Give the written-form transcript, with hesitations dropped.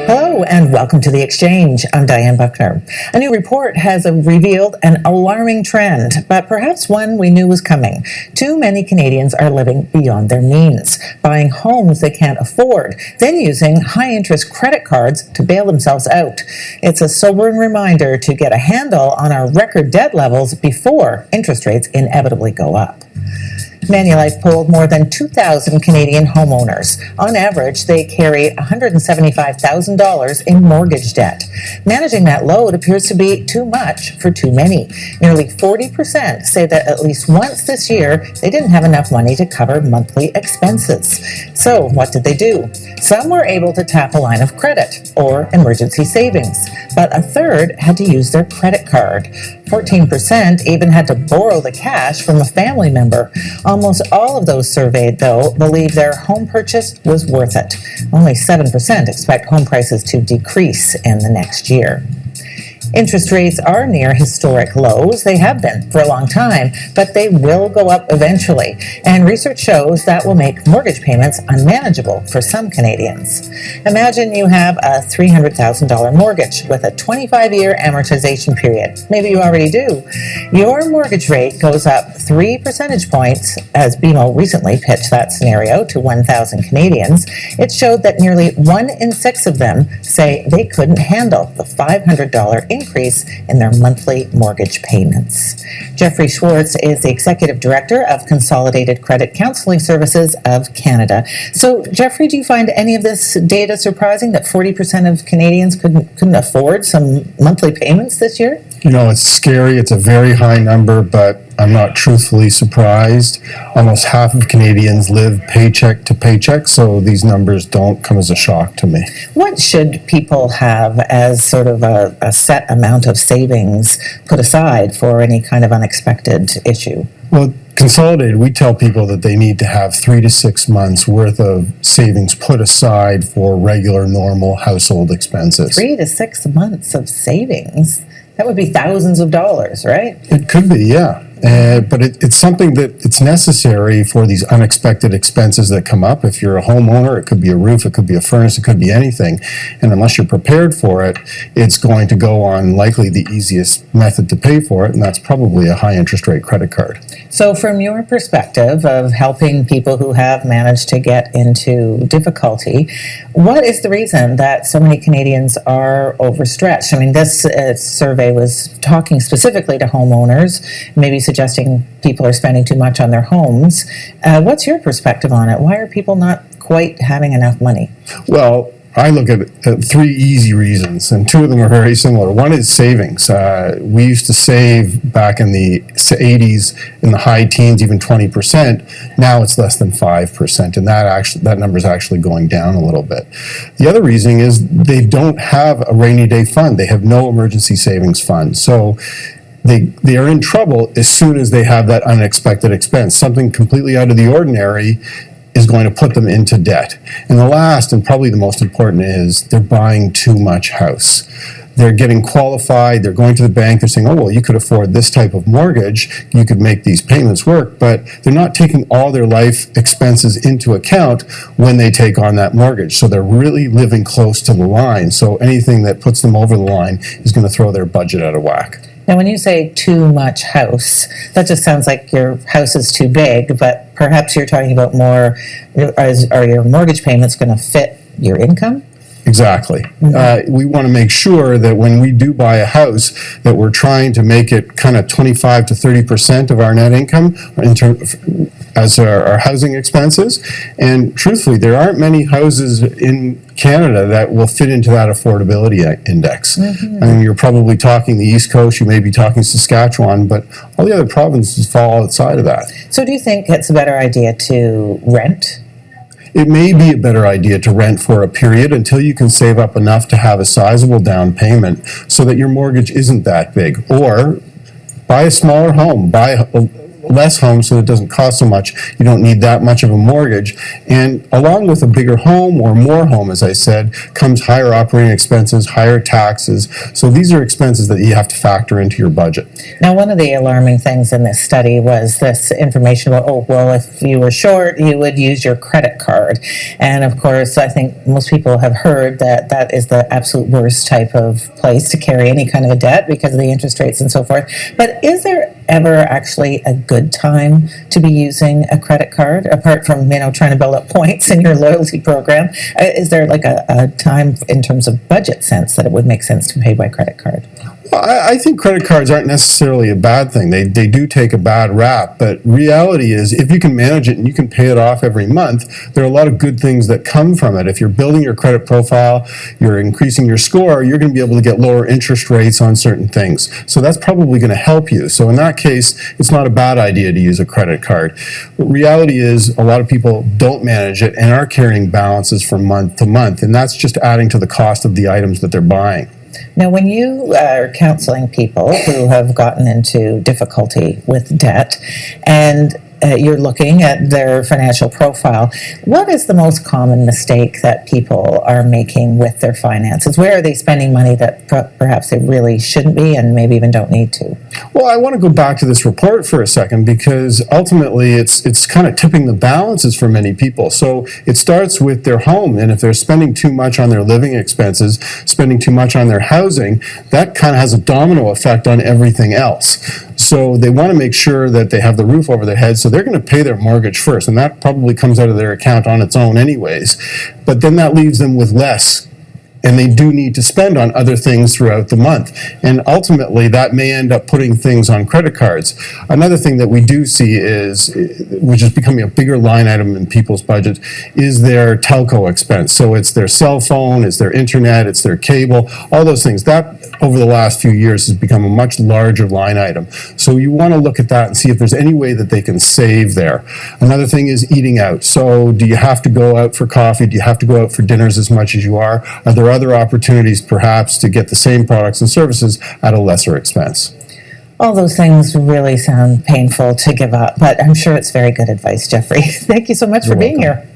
Hello and welcome to The Exchange. I'm Diane Buckner. A new report has revealed an alarming trend, but perhaps one we knew was coming. Too many Canadians are living beyond their means, buying homes they can't afford, then using high-interest credit cards to bail themselves out. It's a sobering reminder to get a handle on our record debt levels before interest rates inevitably go up. Manulife polled more than 2,000 Canadian homeowners. On average, they carry $175,000 in mortgage debt. Managing that load appears to be too much for too many. Nearly 40% say that at least once this year, they didn't have enough money to cover monthly expenses. So what did they do? Some were able to tap a line of credit or emergency savings, but a third had to use their credit card. 14% even had to borrow the cash from a family member. Almost all of those surveyed, though, believe their home purchase was worth it. Only 7% expect home prices to decrease in the next year. Interest rates are near historic lows. They have been for a long time, but they will go up eventually. And research shows that will make mortgage payments unmanageable for some Canadians. Imagine you have a $300,000 mortgage with a 25-year amortization period. Maybe you already do. Your mortgage rate goes up 3 percentage points, as BMO recently pitched that scenario to 1,000 Canadians. It showed that nearly 1 in 6 of them say they couldn't handle the $500 increase in their monthly mortgage payments. Jeffrey Schwartz is the Executive Director of Consolidated Credit Counseling Services of Canada. So, Jeffrey, do you find any of this data surprising, that 40% of Canadians couldn't afford some monthly payments this year? You know, it's scary. It's a very high number, but I'm not truthfully surprised. Almost half of Canadians live paycheck to paycheck, so these numbers don't come as a shock to me. What should people have as sort of a set amount of savings put aside for any kind of unexpected issue? Well, Consolidated, we tell people that they need to have 3 to 6 months worth of savings put aside for regular, normal household expenses. 3 to 6 months of savings? That would be thousands of dollars, right? It could be, yeah. But it's something that it's necessary for these unexpected expenses that come up. If you're a homeowner, it could be a roof, it could be a furnace, it could be anything. And unless you're prepared for it, it's going to go on likely the easiest method to pay for it, and that's probably a high interest rate credit card. So from your perspective of helping people who have managed to get into difficulty, what is the reason that so many Canadians are overstretched? I mean, this survey was talking specifically to homeowners, maybe suggesting people are spending too much on their homes. What's your perspective on it? Why are people not quite having enough money? Well, I look at 3 easy reasons, and 2 of them are very similar. One is savings. We used to save back in the 80s in the high teens, even 20%. Now it's less than 5%, and that number is actually going down a little bit. The other reason is they don't have a rainy day fund. They have no emergency savings fund. So they are in trouble as soon as they have that unexpected expense. Something completely out of the ordinary is going to put them into debt. And the last, and probably the most important, is they're buying too much house. They're getting qualified, they're going to the bank, they're saying, oh, well, you could afford this type of mortgage, you could make these payments work, but they're not taking all their life expenses into account when they take on that mortgage. So they're really living close to the line. So anything that puts them over the line is going to throw their budget out of whack. Now, when you say too much house, that just sounds like your house is too big, but perhaps you're talking about more, are your mortgage payments going to fit your income? Exactly. We want to make sure that when we do buy a house, that we're trying to make it kind of 25 to 30% of our net income as our housing expenses. And truthfully, there aren't many houses in Canada that will fit into that affordability index. Mm-hmm. I mean, you're probably talking the East Coast, you may be talking Saskatchewan, but all the other provinces fall outside of that. So do you think it's a better idea to rent? It may be a better idea to rent for a period until you can save up enough to have a sizable down payment so that your mortgage isn't that big. Or buy a smaller home, buy less homes so it doesn't cost so much. You don't need that much of a mortgage. And along with a bigger home or more home, as I said, comes higher operating expenses, higher taxes. So these are expenses that you have to factor into your budget. Now, one of the alarming things in this study was this information about, oh, well, if you were short, you would use your credit card. And of course, I think most people have heard that that is the absolute worst type of place to carry any kind of a debt because of the interest rates and so forth. But is there ever actually a good time to be using a credit card, apart from, trying to build up points in your loyalty program? Is there like a time in terms of budget sense that it would make sense to pay by credit card? Well, I think credit cards aren't necessarily a bad thing. They do take a bad rap, but reality is if you can manage it and you can pay it off every month, there are a lot of good things that come from it. If you're building your credit profile, you're increasing your score, you're going to be able to get lower interest rates on certain things. So that's probably going to help you. So in that case, it's not a bad idea to use a credit card. But reality is a lot of people don't manage it and are carrying balances from month to month, and that's just adding to the cost of the items that they're buying. Now, when you are counseling people who have gotten into difficulty with debt and you're looking at their financial profile, what is the most common mistake that people are making with their finances? Where are they spending money that perhaps they really shouldn't be and maybe even don't need to? Well, I want to go back to this report for a second because ultimately it's kind of tipping the balances for many people. So it starts with their home, and if they're spending too much on their living expenses, spending too much on their housing, that kind of has a domino effect on everything else. So they want to make sure that they have the roof over their head, so they're going to pay their mortgage first, and that probably comes out of their account on its own anyways. But then that leaves them with less, and they do need to spend on other things throughout the month. And ultimately, that may end up putting things on credit cards. Another thing that we do see is, which is becoming a bigger line item in people's budget, is their telco expense. So it's their cell phone, it's their internet, it's their cable, all those things. That, over the last few years, has become a much larger line item. So you want to look at that and see if there's any way that they can save there. Another thing is eating out. So do you have to go out for coffee? Do you have to go out for dinners as much as you are? Are there other opportunities perhaps to get the same products and services at a lesser expense? All those things really sound painful to give up, but I'm sure it's very good advice, Jeffrey. Thank you so much for being here.